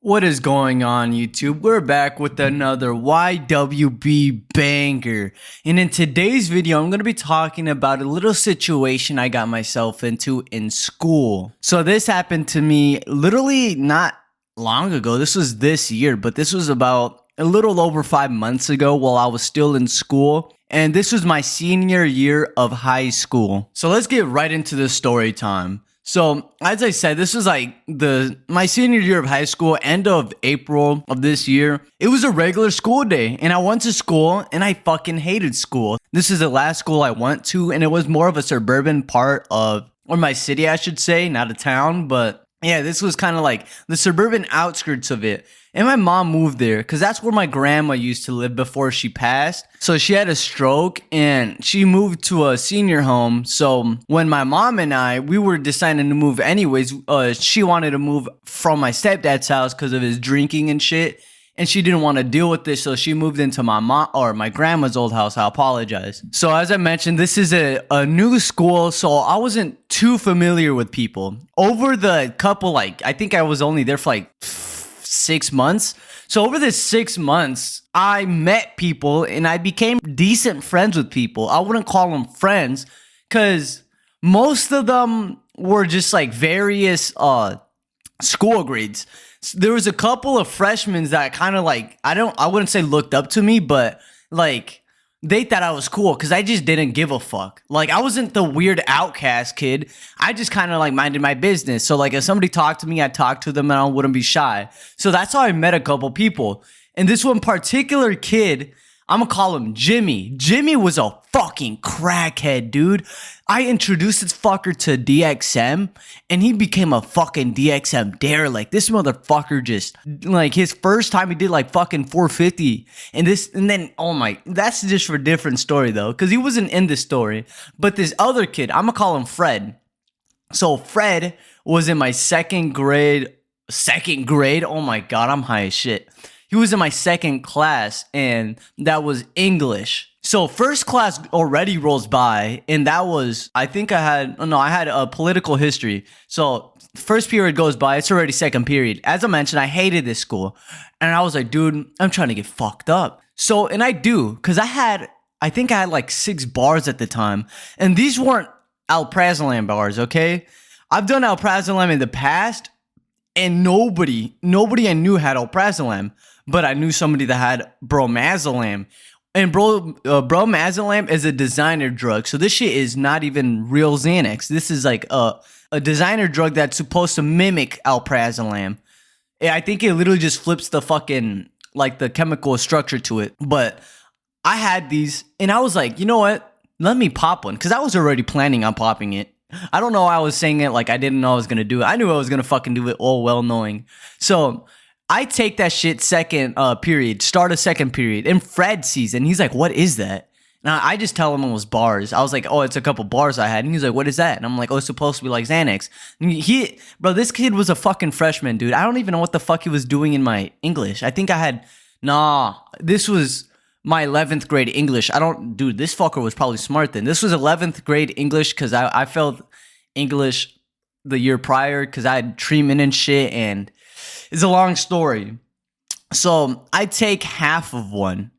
What is going on, YouTube? We're back with another YWB banger. And in today's video, I'm going to be talking about a little situation I got myself into in school. So this happened to me literally not long ago. This was this year, but this was about a little over 5 months ago while I was still in school. And this was my senior year of high school. So let's get right into the story time. So, as I said, this was like my senior year of high school, end of April of this year. It was a regular school day, and I went to school, and I fucking hated school. This is the last school I went to, and it was more of a suburban part of, or my city, I should say, not a town, but yeah, this was kind of like the suburban outskirts of it. And my mom moved there because that's where my grandma used to live before she passed. So she had a stroke and she moved to a senior home. So when my mom and we were deciding to move anyways, she wanted to move from my stepdad's house because of his drinking and shit. And she didn't want to deal with this, so she moved into my grandma's old house. I apologize. So as I mentioned, this is a new school, so I wasn't too familiar with people. Over the couple, I think I was only there for 6 months. So over this 6 months, I met people and I became decent friends with people. I wouldn't call them friends because most of them were just various school grades. There was a couple of freshmen that kind of I wouldn't say looked up to me, but they thought I was cool because I just didn't give a fuck. I wasn't the weird outcast kid. I just kind of minded my business. So if somebody talked to me, I'd talk to them and I wouldn't be shy. So that's how I met a couple people. And this one particular kid, I'm gonna call him Jimmy. Jimmy was a fucking crackhead, dude. I introduced this fucker to DXM and he became a fucking DXM dare. This motherfucker just his first time he did fucking 450 and then oh my, that's just for a different story though, because he wasn't in this story. But this other kid, I'm gonna call him Fred. So Fred was in my second grade. Oh my god, I'm high as shit. He was in my second class, and that was English. So first class already rolls by, and that was, I had a political history. So first period goes by, it's already second period. As I mentioned, I hated this school. And I was like, dude, I'm trying to get fucked up. So, and I do, because I think I had 6 bars at the time. And these weren't alprazolam bars, okay? I've done alprazolam in the past, and nobody I knew had alprazolam. But I knew somebody that had Bromazolam. And Bromazolam is a designer drug. So this shit is not even real Xanax. This is a designer drug that's supposed to mimic alprazolam. I think it literally just flips the fucking, the chemical structure to it. But I had these, and I was like, you know what? Let me pop one. Because I was already planning on popping it. I don't know why I was saying it I didn't know I was going to do it. I knew I was going to fucking do it all well knowing. So I take that shit second period, start a second period, and Fred sees it, and he's like, what is that? Now, I just tell him it was bars. I was like, oh, it's a couple bars I had. And he's like, what is that? And I'm like, oh, it's supposed to be like Xanax. And bro, this kid was a fucking freshman, dude. I don't even know what the fuck he was doing in my English. I think this was my 11th grade English. Dude, this fucker was probably smart then. This was 11th grade English because I failed English the year prior because I had treatment and shit, and it's a long story. So I take half of one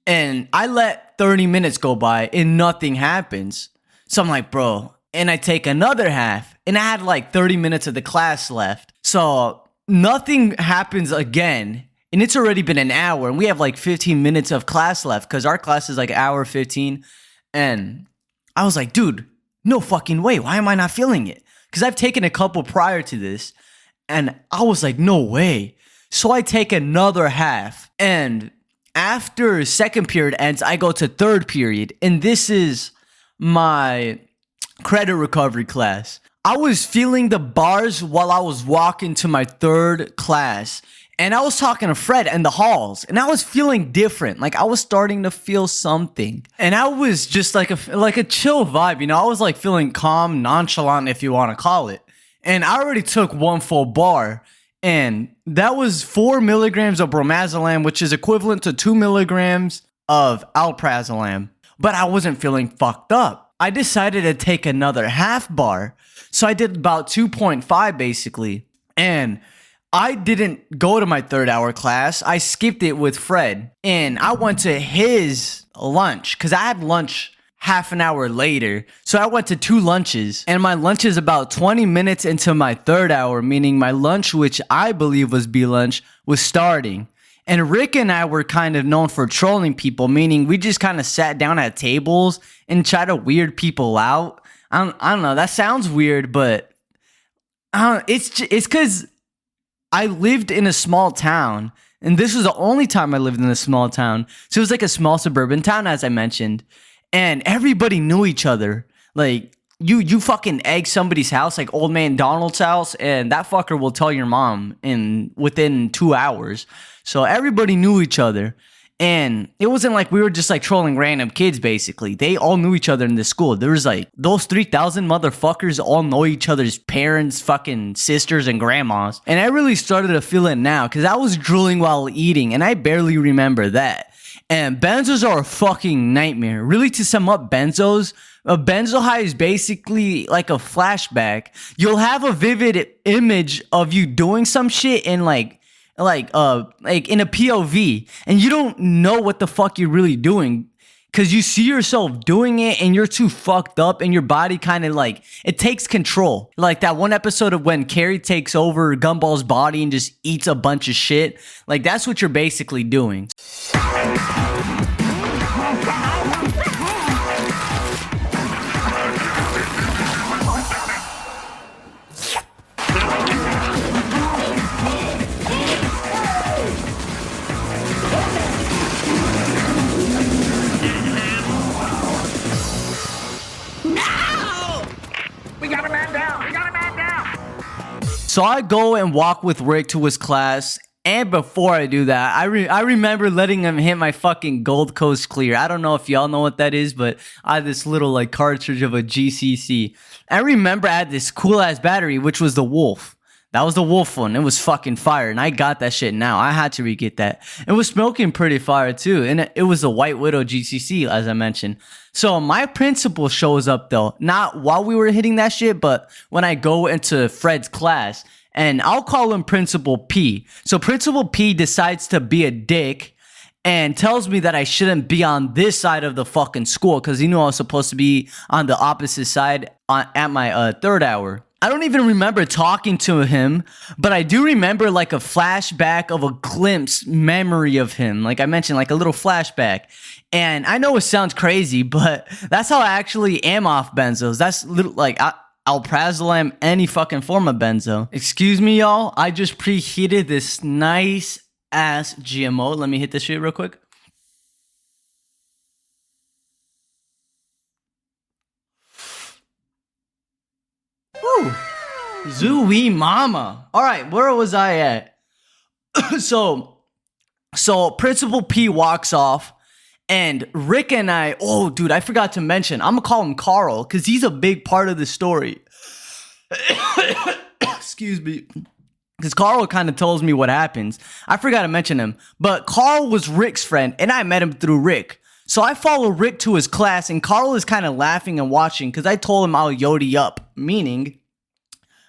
and I let 30 minutes go by and nothing happens. So I'm like, bro, and I take another half and I had 30 minutes of the class left. So nothing happens again. And it's already been an hour and we have 15 minutes of class left because our class is hour 15. And I was like, dude, no fucking way. Why am I not feeling it? Because I've taken a couple prior to this. And I was like, no way. So I take another half. And after second period ends, I go to third period. And this is my credit recovery class. I was feeling the bars while I was walking to my third class. And I was talking to Fred in the halls. And I was feeling different. I was starting to feel something. And I was just like a chill vibe. I was feeling calm, nonchalant, if you want to call it. And I already took one full bar, and that was 4 milligrams of bromazolam, which is equivalent to 2 milligrams of alprazolam. But I wasn't feeling fucked up. I decided to take another half bar. So I did about 2.5 basically. And I didn't go to my third hour class. I skipped it with Fred. And I went to his lunch because I had lunch half an hour later. So I went to 2 lunches. And my lunch is about 20 minutes into my third hour, meaning my lunch, which I believe was B lunch, was starting. And Rick and I were kind of known for trolling people, meaning we just kind of sat down at tables and tried to weird people out. I don't know. That sounds weird, but it's because I lived in a small town, and this was the only time I lived in a small town. So it was like a small suburban town, as I mentioned, and everybody knew each other. Like you fucking egg somebody's house, like old man Donald's house, and that fucker will tell your mom within 2 hours. So everybody knew each other. And it wasn't like we were just like trolling random kids, basically. They all knew each other in the school. There was like, those 3,000 motherfuckers all know each other's parents, fucking sisters, and grandmas. And I really started to feel it now because I was drooling while eating, and I barely remember that. And benzos are a fucking nightmare. Really, to sum up benzos, a benzo high is basically like a flashback. You'll have a vivid image of you doing some shit in like in a POV, and you don't know what the fuck you're really doing because you see yourself doing it and you're too fucked up, and your body kind of like, it takes control. Like that one episode of when Carrie takes over Gumball's body and just eats a bunch of shit. Like that's what you're basically doing. So I go and walk with Rick to his class, and before I do that, I remember letting him hit my fucking Gold Coast Clear. I don't know if y'all know what that is, but I had this little like cartridge of a GCC. I remember I had this cool ass battery, which was the Wolf. That was the Wolf one. It was fucking fire, and I got that shit now. I had to re-get that. It was smoking pretty fire too, and it was a White Widow GCC, as I mentioned. So my principal shows up though, not while we were hitting that shit, but when I go into Fred's class, and I'll call him Principal P. So Principal P decides to be a dick and tells me that I shouldn't be on this side of the fucking school because he knew I was supposed to be on the opposite side at my third hour. I don't even remember talking to him, but I do remember like a flashback of a glimpse memory of him. Like I mentioned, like a little flashback. And I know it sounds crazy, but that's how I actually am off benzos. That's little like alprazolam, any fucking form of benzo. Excuse me, y'all. I just preheated this nice ass GMO. Let me hit this shit real quick. Woo! Zooey mama. All right, where was I at? So Principal P walks off, and Rick and I, oh dude, I forgot to mention, I'm gonna call him Carl because he's a big part of the story. Excuse me. Because Carl kind of tells me what happens. I forgot to mention him, but Carl was Rick's friend, and I met him through Rick. So I follow Rick to his class, and Carl is kind of laughing and watching because I told him I'll yodi up, meaning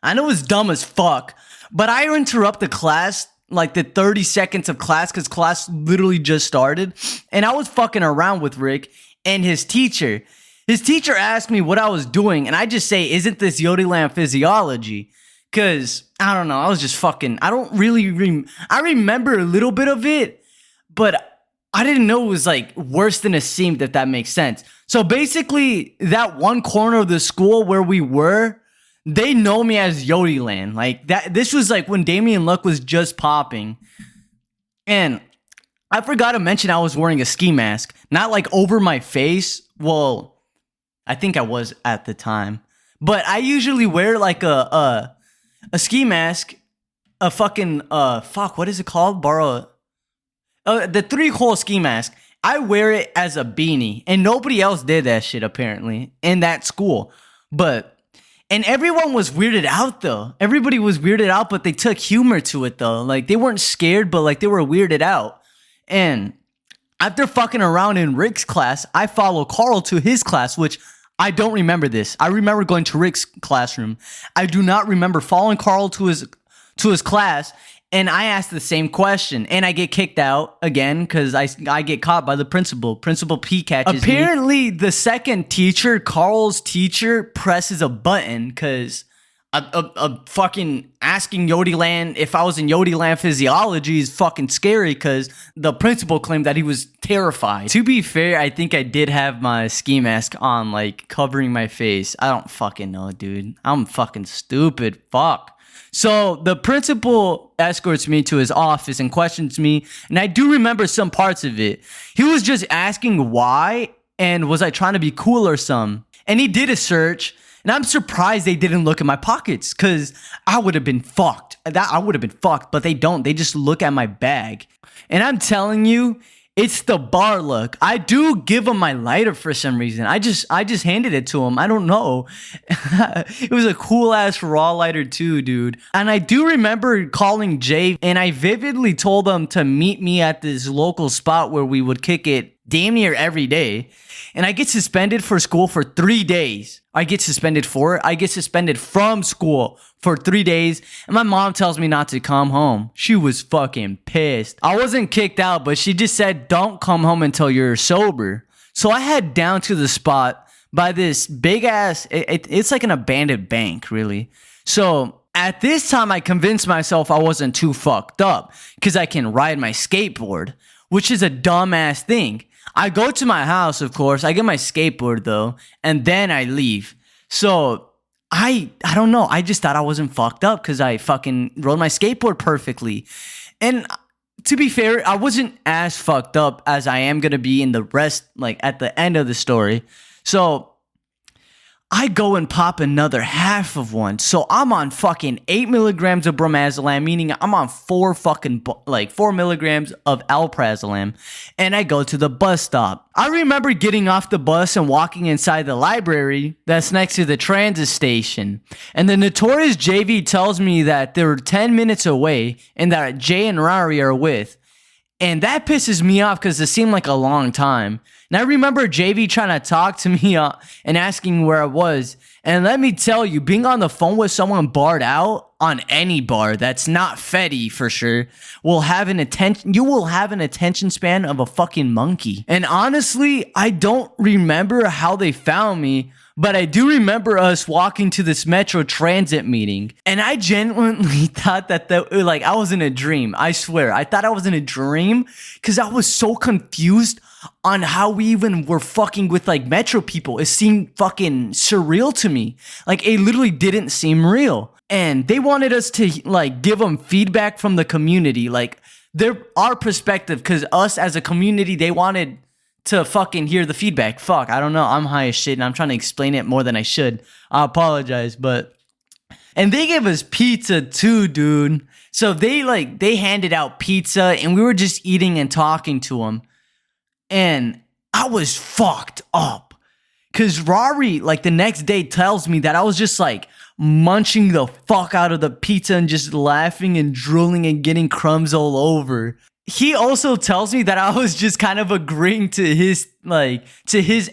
I know it's dumb as fuck, but I interrupt the class, like the 30 seconds of class, because class literally just started, and I was fucking around with Rick and his teacher. His teacher asked me what I was doing, and I just say, isn't this Yodiland physiology? Because, I don't know, I was just fucking, I don't really, I remember a little bit of it, but I didn't know it was like worse than it seemed, if that makes sense. So basically, that one corner of the school where we were, they know me as Yodiland. Like that, this was like when Damien Luck was just popping. And I forgot to mention I was wearing a ski mask, not like over my face. Well, I think I was at the time, but I usually wear like a ski mask, a fucking what is it called? The 3-hole ski mask. I wear it as a beanie, and nobody else did that shit apparently in that school. And everyone was weirded out though. Everybody was weirded out, but they took humor to it though. Like they weren't scared, but like they were weirded out. And after fucking around in Rick's class, I follow Carl to his class, which I don't remember this. I remember going to Rick's classroom. I do not remember following Carl to to his class, and I asked the same question, and I get kicked out again because I get caught by the principal. Principal P catches me. Apparently, the second teacher, Carl's teacher, presses a button because a fucking asking Yodiland if I was in Yodiland physiology is fucking scary because the principal claimed that he was terrified. To be fair, I think I did have my ski mask on, like covering my face. I don't fucking know, dude. I'm fucking stupid. Fuck. So the principal escorts me to his office and questions me, and I do remember some parts of it. He was just asking why, and was I trying to be cool or something? And he did a search, and I'm surprised they didn't look in my pockets, because I would have been fucked. I would have been fucked, but they don't. They just look at my bag. And I'm telling you, it's the bar look. I do give him my lighter for some reason. I just handed it to him. I don't know. It was a cool ass raw lighter too, dude. And I do remember calling Jay, and I vividly told him to meet me at this local spot where we would kick it damn near every day. And I get suspended for school for 3 days. I get suspended from school for 3 days. And my mom tells me not to come home. She was fucking pissed. I wasn't kicked out, but she just said, don't come home until you're sober. So I head down to the spot by this big ass, it's like an abandoned bank, really. So at this time, I convinced myself I wasn't too fucked up because I can ride my skateboard, which is a dumbass thing. I go to my house, of course. I get my skateboard, though, and then I leave. So I don't know. I just thought I wasn't fucked up because I fucking rode my skateboard perfectly. And to be fair, I wasn't as fucked up as I am going to be in the rest, like at the end of the story. So I go and pop another half of one. So I'm on fucking 8 milligrams of Bromazolam, meaning I'm on 4 milligrams of alprazolam. And I go to the bus stop. I remember getting off the bus and walking inside the library that's next to the transit station. And the notorious JV tells me that they're 10 minutes away and that Jay and Rari are with. And that pisses me off because it seemed like a long time. And I remember JV trying to talk to me and asking where I was. And let me tell you, being on the phone with someone barred out on any bar that's not Fetty for sure you will have an attention span of a fucking monkey. And honestly, I don't remember how they found me, but I do remember us walking to this Metro Transit meeting. And I genuinely thought that I was in a dream. I swear. I thought I was in a dream because I was so confused on how we even were fucking with like Metro people. It seemed fucking surreal to me. Like it literally didn't seem real. And they wanted us to like give them feedback from the community. Like our perspective, because us as a community, they wanted to fucking hear the feedback. Fuck, I don't know. I'm high as shit and I'm trying to explain it more than I should. I apologize, but... And they gave us pizza too, dude. So they handed out pizza and we were just eating and talking to them. And I was fucked up. Because Rari, like the next day tells me that I was just like munching the fuck out of the pizza and just laughing and drooling and getting crumbs all over. He also tells me that I was just kind of agreeing to his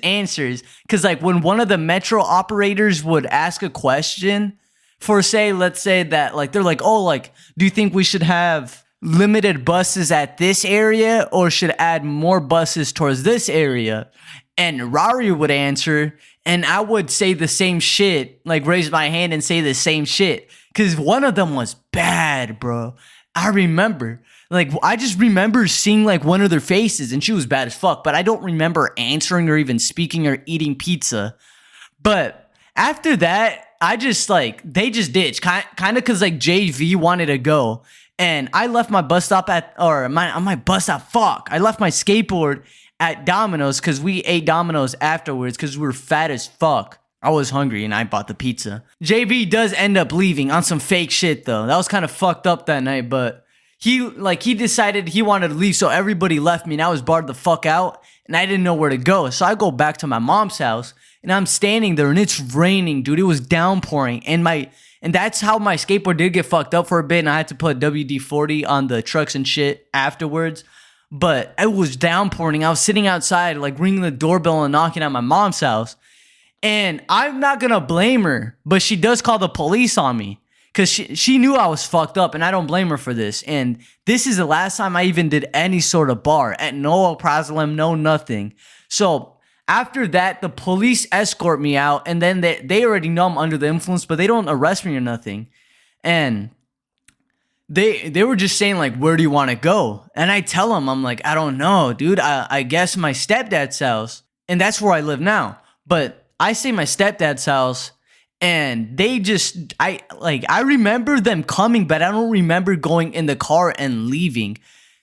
answers. Cause like when one of the Metro operators would ask a question for let's say that like, they're like, oh, like, do you think we should have limited buses at this area or should add more buses towards this area? And Rari would answer and I would say the same shit, like raise my hand and say the same shit. Cause one of them was bad, bro. I remember. Like, I just remember seeing, like, one of their faces, and she was bad as fuck, but I don't remember answering or even speaking or eating pizza. But after that, I just, like, they just ditched, kind of because, like, JV wanted to go, and I left my bus stop I left my skateboard at Domino's, because we ate Domino's afterwards, because we were fat as fuck. I was hungry, and I bought the pizza. JV does end up leaving on some fake shit, though. That was kind of fucked up that night, but... He decided he wanted to leave, so everybody left me, and I was barred the fuck out, and I didn't know where to go. So I go back to my mom's house, and I'm standing there, and it's raining, dude. It was downpouring, and that's how my skateboard did get fucked up for a bit, and I had to put WD-40 on the trucks and shit afterwards. But it was downpouring. I was sitting outside, like ringing the doorbell and knocking at my mom's house, and I'm not gonna blame her, but she does call the police on me. because she knew I was fucked up, and I don't blame her for this. And this is the last time I even did any sort of bar. At no Bromazolam, no nothing. So after that, the police escort me out, and then they already know I'm under the influence, but they don't arrest me or nothing. And they were just saying, like, where do you want to go? And I tell them, I'm like, I don't know, dude. I guess my stepdad's house. And that's where I live now. But I say my stepdad's house, and they just, I remember them coming, but I don't remember going in the car and leaving.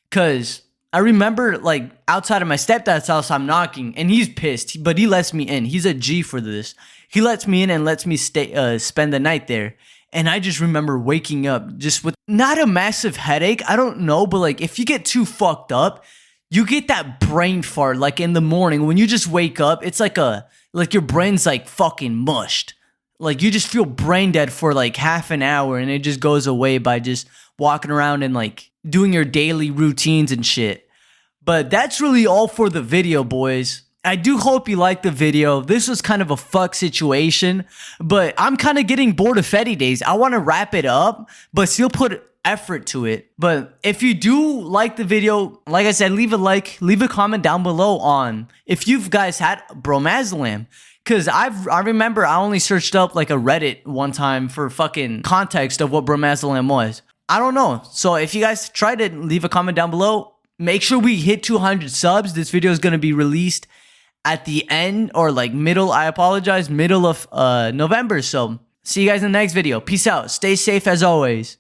Because I remember, like, outside of my stepdad's house, I'm knocking, and he's pissed, but he lets me in. He's a G for this. He lets me in and lets me spend the night there. And I just remember waking up just with not a massive headache. I don't know, but like if you get too fucked up, you get that brain fart like in the morning when you just wake up. It's like your brain's like fucking mushed. Like you just feel brain dead for like half an hour, and it just goes away by just walking around and like doing your daily routines and shit. But that's really all for the video, boys. I do hope you liked the video. This was kind of a fuck situation, but I'm kind of getting bored of Fetty days. I want to wrap it up, but still put effort to it. But if you do like the video, like I said, leave a like, leave a comment down below on if you guys had Bromazolam. Cause I remember I only searched up like a Reddit one time for fucking context of what Bromazolam was. I don't know. So if you guys tried it, leave a comment down below. Make sure we hit 200 subs. This video is going to be released at the end or like middle of November. So see you guys in the next video. Peace out. Stay safe as always.